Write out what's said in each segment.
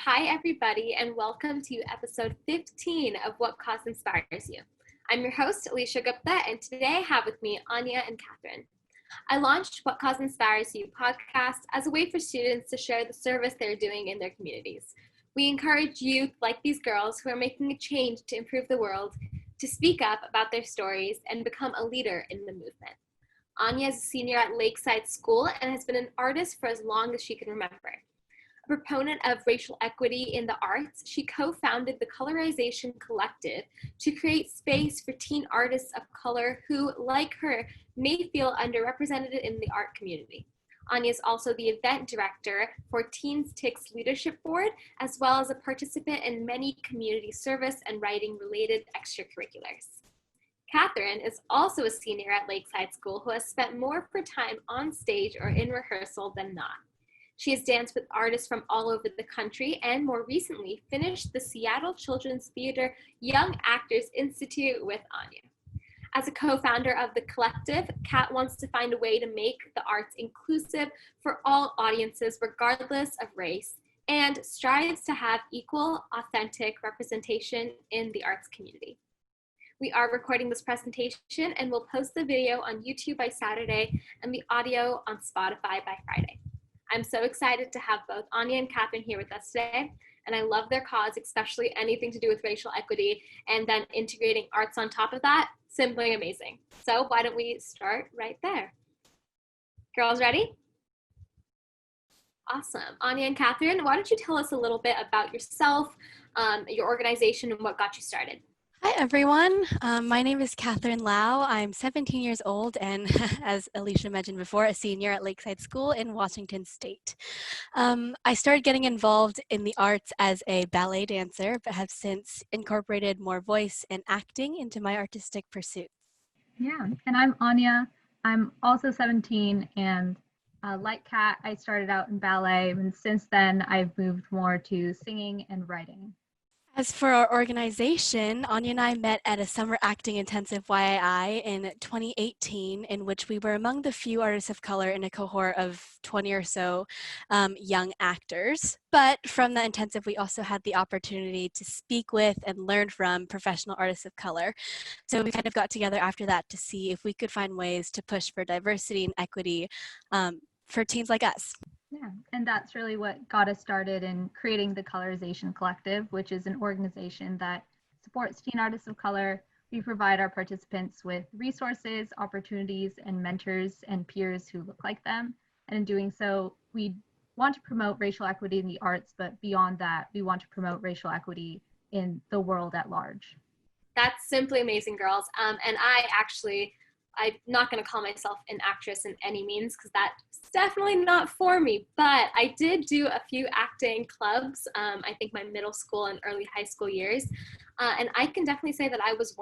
Hi, everybody, and welcome to episode 15 of What Cause Inspires You. I'm your host, Alisha Gupta, and today I have with me Anya and Kathryn. I launched What Cause Inspires You podcast as a way for students to share the service they're doing in their communities. We encourage youth like these girls who are making a change to improve the world to speak up about their stories and become a leader in the movement. Anya is a senior at Lakeside School and has been an artist for as long as she can remember. A proponent of racial equity in the arts, she co-founded the Colorization Collective to create space for teen artists of color who, like her, may feel underrepresented in the art community. Anya is also the event director for Teens TIC's leadership board, as well as a participant in many community service and writing-related extracurriculars. Kathryn is also a senior at Lakeside School who has spent more of her time on stage or in rehearsal than not. She has danced with artists from all over the country and more recently finished the Seattle Children's Theater Young Actors Institute with Anya. As a co-founder of the collective, Kat wants to find a way to make the arts inclusive for all audiences regardless of race and strives to have equal, authentic representation in the arts community. We are recording this presentation and we'll post the video on YouTube by Saturday and the audio on Spotify by Friday. I'm so excited to have both Anya and Kathryn here with us today, and I love their cause, especially anything to do with racial equity, and then integrating arts on top of that, simply amazing. So why don't we start right there? Girls ready? Awesome. Anya and Kathryn, why don't you tell us a little bit about yourself, your organization, and what got you started? Hi, everyone. My name is Kathryn Lau. I'm 17 years old and, as Alisha mentioned before, a senior at Lakeside School in Washington State. I started getting involved in the arts as a ballet dancer, but have since incorporated more voice and acting into my artistic pursuits. Yeah, and I'm Anya. I'm also 17, and like Kat, I started out in ballet, and since then I've moved more to singing and writing. As for our organization, Anya and I met at a summer acting intensive YII in 2018, in which we were among the few artists of color in a cohort of 20 or so young actors. But from the intensive, we also had the opportunity to speak with and learn from professional artists of color. So we kind of got together after that to see if we could find ways to push for diversity and equity for teens like us. Yeah, and that's really what got us started in creating the Colorization Collective, which is an organization that supports teen artists of color. We provide our participants with resources, opportunities, and mentors and peers who look like them. And in doing so, we want to promote racial equity in the arts, but beyond that, we want to promote racial equity in the world at large. That's simply amazing, girls. And I'm not going to call myself an actress in any means because that's definitely not for me, but I did do a few acting clubs, I think my middle school and early high school years, and I can definitely say that I was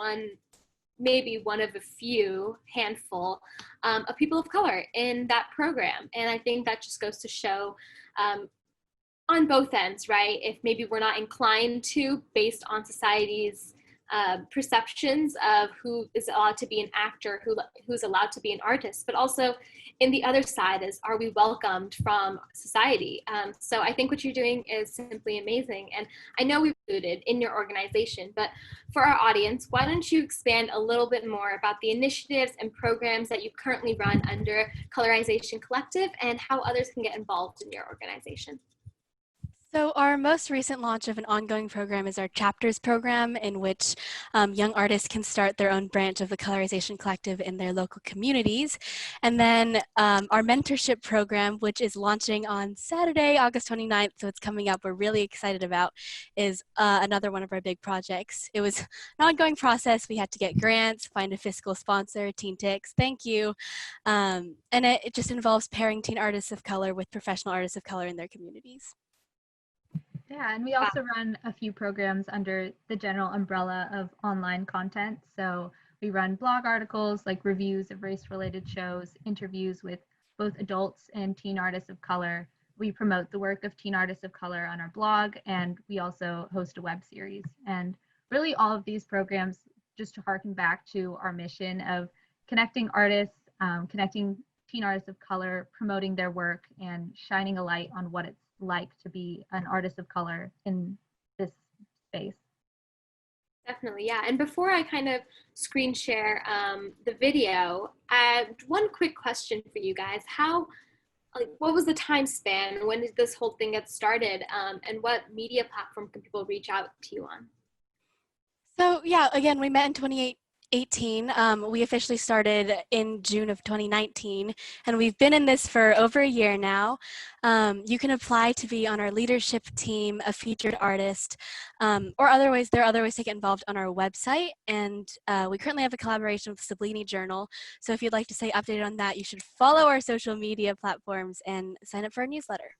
maybe one of a few handful of people of color in that program, and I think that just goes to show on both ends, right? If maybe we're not inclined to, based on society's perceptions of who is allowed to be an actor, who's allowed to be an artist, but also in the other side is, are we welcomed from society? So I think what you're doing is simply amazing. And I know we've included in your organization, but for our audience, why don't you expand a little bit more about the initiatives and programs that you currently run under Colorization Collective and how others can get involved in your organization? So our most recent launch of an ongoing program is our Chapters program, in which young artists can start their own branch of the Colorization Collective in their local communities. And then our mentorship program, which is launching on Saturday, August 29th, so it's coming up, we're really excited about, is another one of our big projects. It was an ongoing process. We had to get grants, find a fiscal sponsor, Teen TICs, thank you. And it just involves pairing teen artists of color with professional artists of color in their communities. Yeah, and we also run a few programs under the general umbrella of online content. So we run blog articles like reviews of race-related shows, interviews with both adults and teen artists of color. We promote the work of teen artists of color on our blog, and we also host a web series. And really all of these programs, just to harken back to our mission of connecting artists, connecting teen artists of color, promoting their work, and shining a light on what it's like to be an artist of color in this space. Definitely, yeah. And before I kind of screen share the video, one quick question for you guys. What was the time span? When did this whole thing get started? And what media platform can people reach out to you on? So yeah, again, we met in 2018. We officially started in June of 2019, and we've been in this for over a year now. You can apply to be on our leadership team, a featured artist, or there are other ways to get involved on our website. And we currently have a collaboration with Sublini Journal. So if you'd like to stay updated on that, you should follow our social media platforms and sign up for our newsletter.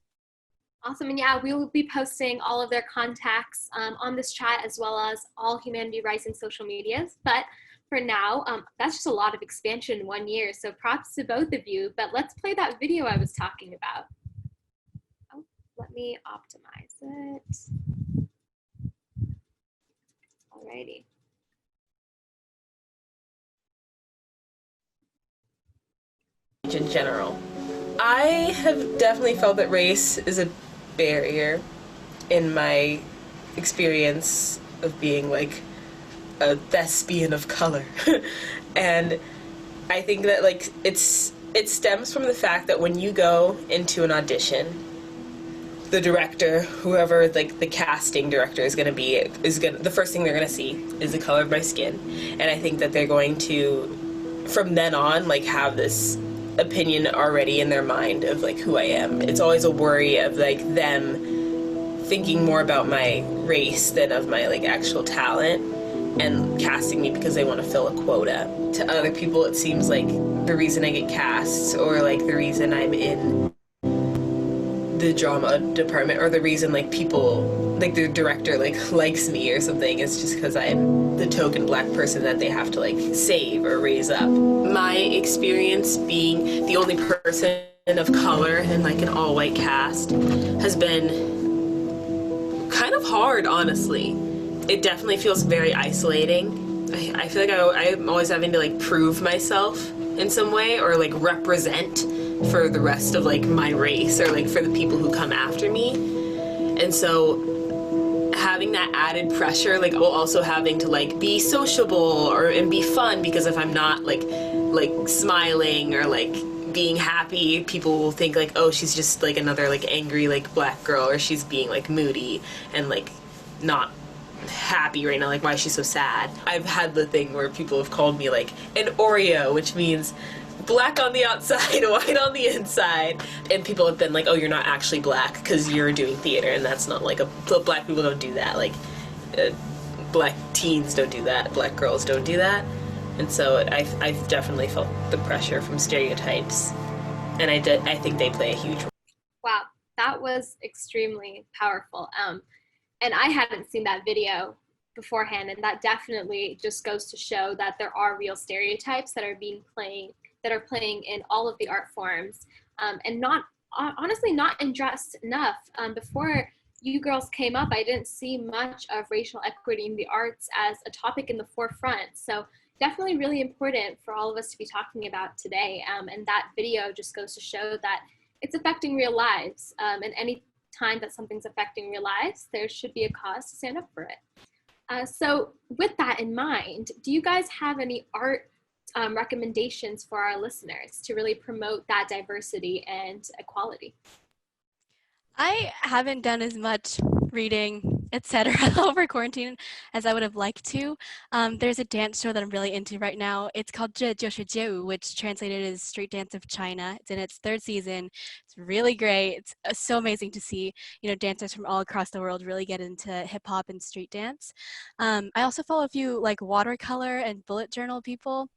Awesome. And yeah, we will be posting all of their contacts on this chat, as well as all Humanity Rising social medias. But for now, that's just a lot of expansion in 1 year. So props to both of you. But let's play that video I was talking about. Oh, let me optimize it. Alrighty. In general, I have definitely felt that race is a barrier in my experience of being like a thespian of color. And I think that like it stems from the fact that when you go into an audition, the director, whoever like the casting director is going to be, the first thing they're going to see is the color of my skin. And I think that they're going to, from then on, like have this opinion already in their mind of like who I am. It's always a worry of like them thinking more about my race than of my like actual talent and casting me because they want to fill a quota. To other people it seems like the reason I get cast or like the reason I'm in the drama department or the reason like people like the director like likes me or something is just because I'm the token black person that they have to like save or raise up. My experience being the only person of color in like an all-white cast has been kind of hard, honestly. It definitely feels very isolating. I feel like I'm always having to like prove myself in some way or like represent for the rest of like my race or like for the people who come after me. And so having that added pressure, like also having to like be sociable and be fun, because if I'm not like smiling or like being happy, people will think like, oh, she's just like another like angry like black girl, or she's being like moody and like not happy right now, like why is she so sad. I've had the thing where people have called me like an Oreo, which means black on the outside, white on the inside, and people have been like, oh, you're not actually black because you're doing theater, and that's not like black people don't do that, like black teens don't do that, black girls don't do that. And so I've definitely felt the pressure from stereotypes, and I think they play a huge role. Wow, that was extremely powerful. And I hadn't seen that video beforehand, and that definitely just goes to show that there are real stereotypes that are playing in all of the art forms, and honestly not addressed enough. Before you girls came up, I didn't see much of racial equity in the arts as a topic in the forefront. So definitely really important for all of us to be talking about today. And that video just goes to show that it's affecting real lives. And any time that something's affecting real lives, there should be a cause to stand up for it. So with that in mind, do you guys have any art recommendations for our listeners to really promote that diversity and equality? I haven't done as much reading, etc. over quarantine as I would have liked to. There's a dance show that I'm really into right now. It's called 这就是街舞, which translated is Street Dance of China. It's in its 3rd season. It's really great. It's so amazing to see, dancers from all across the world really get into hip hop and street dance. I also follow a few like watercolor and bullet journal people.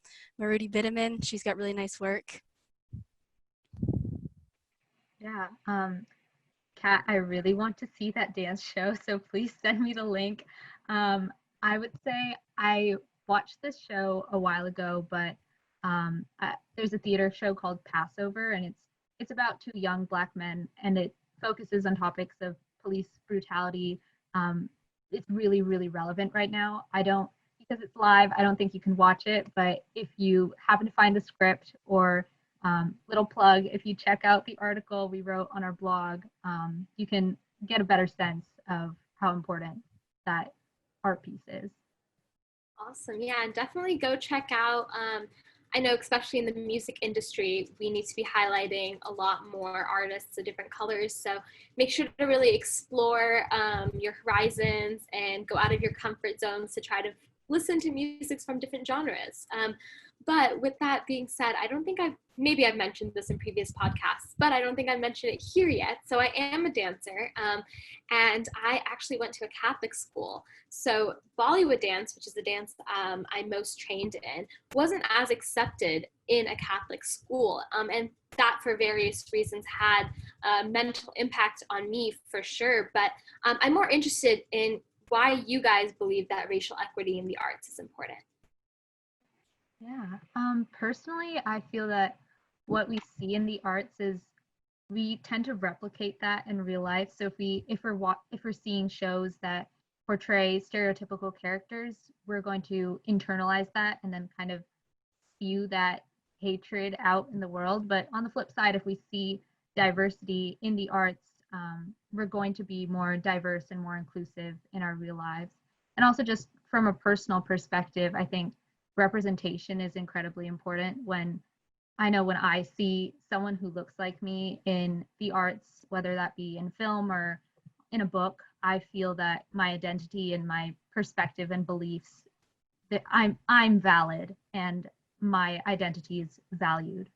Maruti Bittaman, she's got really nice work. Yeah. Kat, I really want to see that dance show, so please send me the link. I would say I watched this show a while ago, but there's a theater show called Passover, and it's about 2 young black men, and it focuses on topics of police brutality. It's really, really relevant right now. Because it's live, I don't think you can watch it, but if you happen to find the script or Little plug, if you check out the article we wrote on our blog, you can get a better sense of how important that art piece is. Awesome. Yeah, and definitely go check out. I know, especially in the music industry, we need to be highlighting a lot more artists of different colors. So make sure to really explore your horizons and go out of your comfort zones to try to listen to music from different genres. But with that being said, I don't think maybe I've mentioned this in previous podcasts, but I don't think I've mentioned it here yet. So I am a dancer, and I actually went to a Catholic school. So Bollywood dance, which is the dance I'm most trained in, wasn't as accepted in a Catholic school. And that, for various reasons, had a mental impact on me for sure. But I'm more interested in why you guys believe that racial equity in the arts is important. Yeah. Personally, I feel that what we see in the arts is we tend to replicate that in real life. So if we're seeing shows that portray stereotypical characters, we're going to internalize that and then kind of spew that hatred out in the world. But on the flip side, if we see diversity in the arts, we're going to be more diverse and more inclusive in our real lives. And also, just from a personal perspective, I think representation is incredibly important. When I see someone who looks like me in the arts, whether that be in film or in a book, I feel that my identity and my perspective and beliefs, that I'm valid and my identity is valued.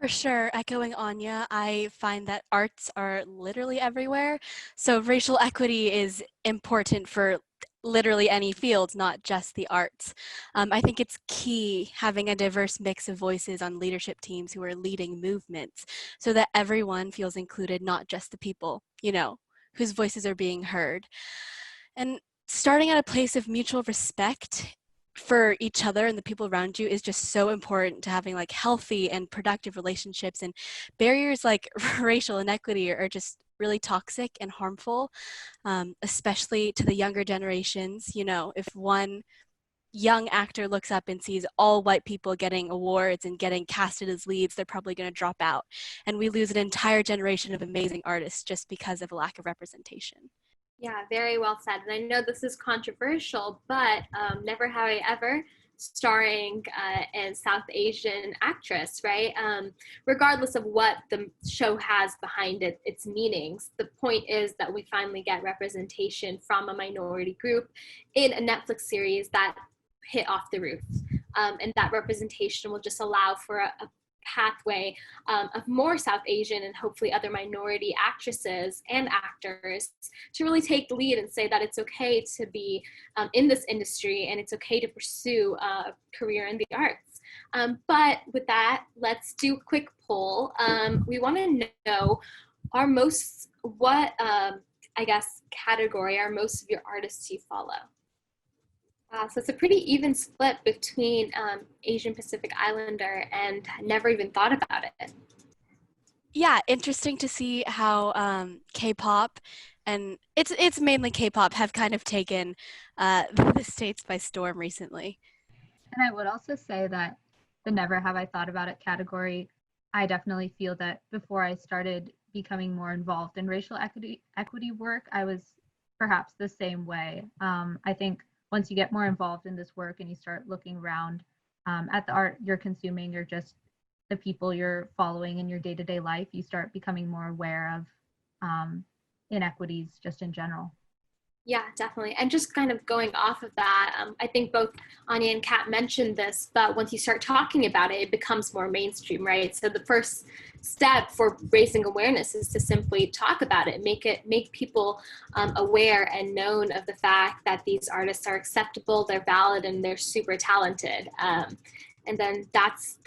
For sure, echoing Anya, I find that arts are literally everywhere. So racial equity is important for literally any field, not just the arts. I think it's key having a diverse mix of voices on leadership teams who are leading movements so that everyone feels included, not just the people, whose voices are being heard. And starting at a place of mutual respect for each other and the people around you is just so important to having like healthy and productive relationships. And barriers like racial inequity are just really toxic and harmful, especially to the younger generations. If one young actor looks up and sees all white people getting awards and getting casted as leads, they're probably going to drop out. And we lose an entire generation of amazing artists just because of a lack of representation. Yeah, very well said. And I know this is controversial, but Never Have I Ever, starring a South Asian actress, right? Regardless of what the show has behind it, its meanings, the point is that we finally get representation from a minority group in a Netflix series that hit off the roof. And that representation will just allow for a pathway of more South Asian and hopefully other minority actresses and actors to really take the lead and say that it's okay to be in this industry and it's okay to pursue a career in the arts. But with that, let's do a quick poll. We want to know what category are most of your artists you follow? So it's a pretty even split between Asian Pacific Islander and never even thought about it. Yeah, interesting to see how K-pop, and it's mainly K-pop, have kind of taken the States by storm recently. And I would also say that the Never Have I Thought About It category, I definitely feel that before I started becoming more involved in racial equity work, I was perhaps the same way. I think once you get more involved in this work and you start looking around at the art you're consuming or just the people you're following in your day-to-day life, you start becoming more aware of inequities just in general. Yeah, definitely. And just kind of going off of that, I think both Anya and Kat mentioned this, but once you start talking about it, it becomes more mainstream, right? So the first step for raising awareness is to simply talk about it, make people aware and known of the fact that these artists are acceptable, they're valid, and they're super talented. And then that's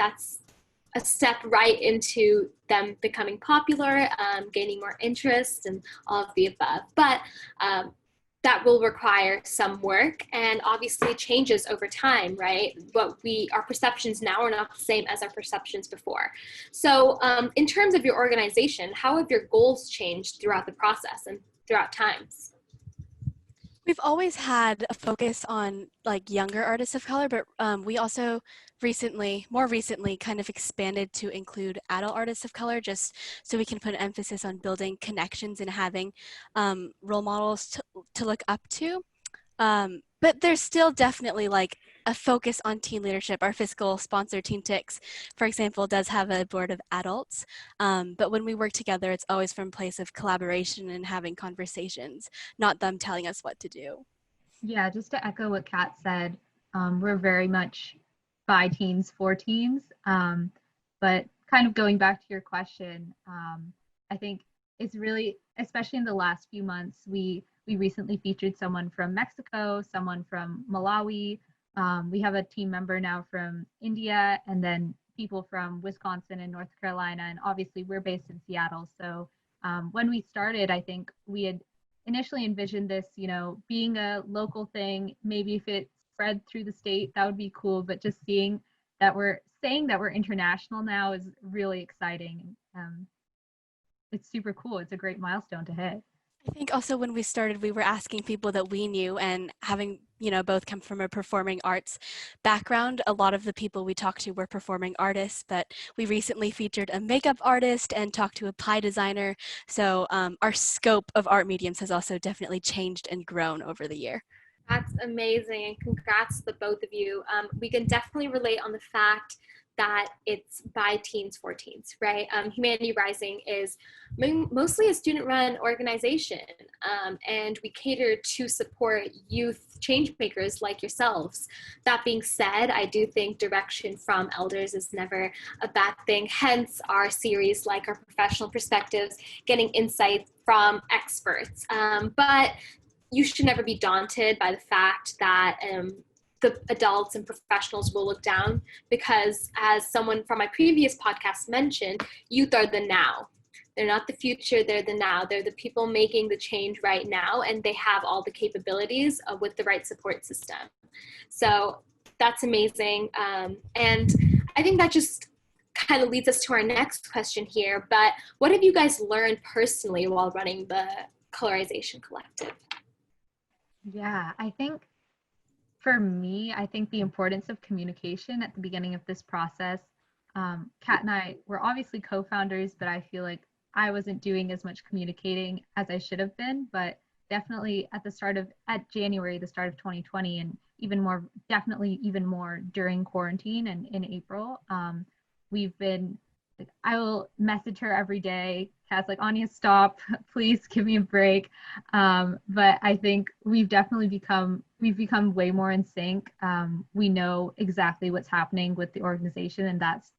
a step right into them becoming popular, gaining more interest, and all of the above. But that will require some work and obviously changes over time, right? Our perceptions now are not the same as our perceptions before. So in terms of your organization, how have your goals changed throughout the process and throughout times? We've always had a focus on like younger artists of color, but we also more recently kind of expanded to include adult artists of color, just so we can put an emphasis on building connections and having role models to look up to. But there's still definitely like a focus on teen leadership. Our fiscal sponsor, Teen Tix, for example, does have a board of adults. But when we work together, it's always from a place of collaboration and having conversations, not them telling us what to do. Yeah, just to echo what Kat said, we're very much by teens for teens. But kind of going back to your question, I think it's really, especially in the last few months, we recently featured someone from Mexico, someone from Malawi. We have a team member now from India, and then people from Wisconsin and North Carolina. And obviously, we're based in Seattle. So when we started, I think we had initially envisioned this, being a local thing. Maybe if it spread through the state, that would be cool. But just saying that we're international now is really exciting. It's super cool. It's a great milestone to hit. I think also when we started, we were asking people that we knew, and having, both come from a performing arts background, a lot of the people we talked to were performing artists, but we recently featured a makeup artist and talked to a pie designer. So our scope of art mediums has also definitely changed and grown over the year. That's amazing, and congrats to the both of you. We can definitely relate on the fact that it's by teens for teens, right? Humanity Rising is mostly a student-run organization, and we cater to support youth change makers like yourselves. That being said, I do think direction from elders is never a bad thing, hence our series, like our professional perspectives, getting insight from experts. But you should never be daunted by the fact that the adults and professionals will look down, because as someone from my previous podcast mentioned, youth are the now. They're not the future, they're the now. They're the people making the change right now, and they have all the capabilities with the right support system. So that's amazing. And I think that just kind of leads us to our next question here. But what have you guys learned personally while running the Colorization Collective? Yeah, I think for me, I think the importance of communication at the beginning of this process. Kat and I were obviously co-founders, but I feel like I wasn't doing as much communicating as I should have been. But definitely at January, the start of 2020, and definitely even more during quarantine and in April, we've been. I will message her every day. Kat's like, Anya, stop, please give me a break. But I think we've become way more in sync. We know exactly what's happening with the organization, and that's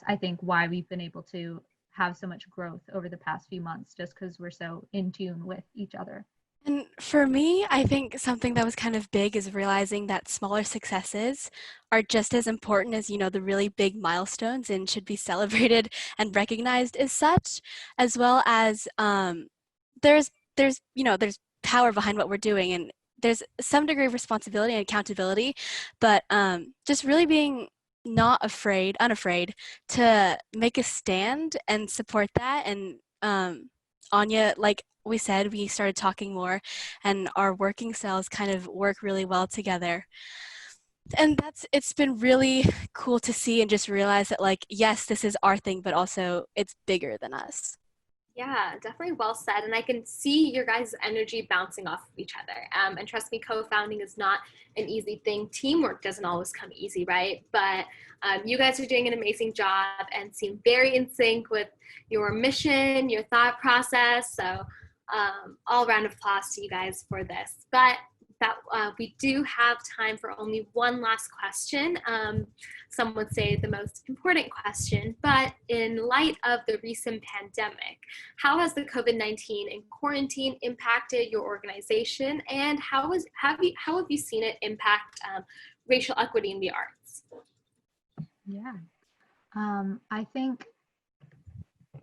I think why we've been able to have so much growth over the past few months, just because we're so in tune with each other. And for me, I think something that was kind of big is realizing that smaller successes are just as important as, the really big milestones, and should be celebrated and recognized as such, as well as there's power behind what we're doing, and there's some degree of responsibility and accountability, but just really being unafraid to make a stand and support that. And Anya, like we said, we started talking more, and our working styles kind of work really well together. And it's been really cool to see and just realize that, like, yes, this is our thing, but also it's bigger than us. Yeah, definitely well said. And I can see your guys' energy bouncing off of each other. And trust me, co-founding is not an easy thing. Teamwork doesn't always come easy, right? But you guys are doing an amazing job and seem very in sync with your mission, your thought process. So all round of applause to you guys for this. But that we do have time for only one last question. Some would say the most important question, but in light of the recent pandemic, how has the COVID-19 and quarantine impacted your organization, and how have you seen it impact racial equity in the arts? Yeah, I think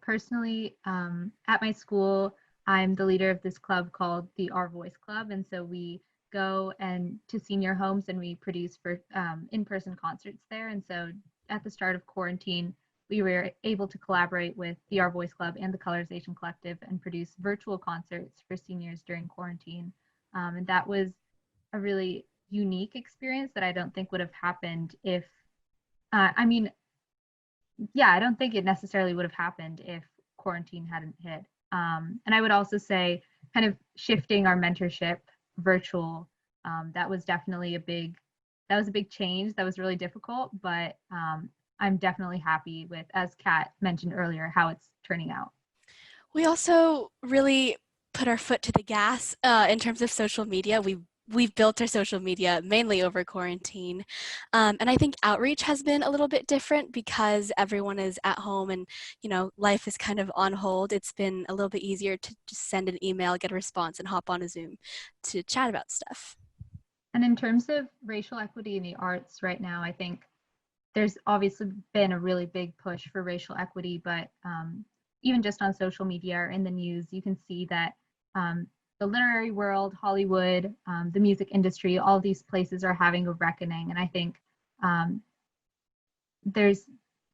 personally, at my school, I'm the leader of this club called the Our Voice Club, and so we go and to senior homes and we produce for in-person concerts there. And so at the start of quarantine, we were able to collaborate with the Our Voice Club and the Colorization Collective and produce virtual concerts for seniors during quarantine. And that was a really unique experience that I don't think would have happened if, I mean, yeah, I don't think it necessarily would have happened if quarantine hadn't hit. And I would also say, kind of shifting our mentorship virtual, that was definitely that was a big change. That was really difficult, but I'm definitely happy with, as Kat mentioned earlier, how it's turning out. We also really put our foot to the gas in terms of social media. We've built our social media mainly over quarantine. And I think outreach has been a little bit different because everyone is at home and, life is kind of on hold. It's been a little bit easier to just send an email, get a response, and hop on a Zoom to chat about stuff. And in terms of racial equity in the arts right now, I think there's obviously been a really big push for racial equity, but even just on social media or in the news, you can see that the literary world, Hollywood, the music industry, all these places are having a reckoning. And I think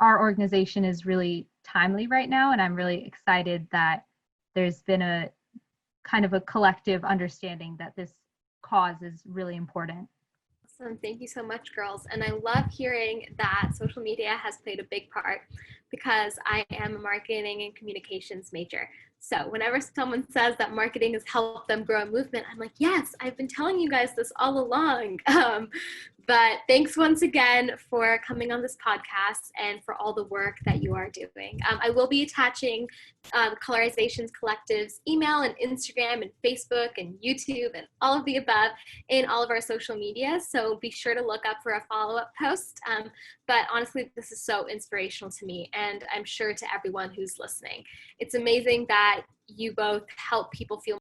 our organization is really timely right now, and I'm really excited that there's been a kind of a collective understanding that this cause is really important. Awesome. Thank you so much, girls. And I love hearing that social media has played a big part because I am a marketing and communications major. So whenever someone says that marketing has helped them grow a movement, I'm like, yes, I've been telling you guys this all along. But thanks once again for coming on this podcast and for all the work that you are doing. I will be attaching Colorization Collective's email and Instagram and Facebook and YouTube and all of the above in all of our social media. So be sure to look up for a follow-up post. But honestly, this is so inspirational to me, and I'm sure to everyone who's listening. It's amazing that you both help people feel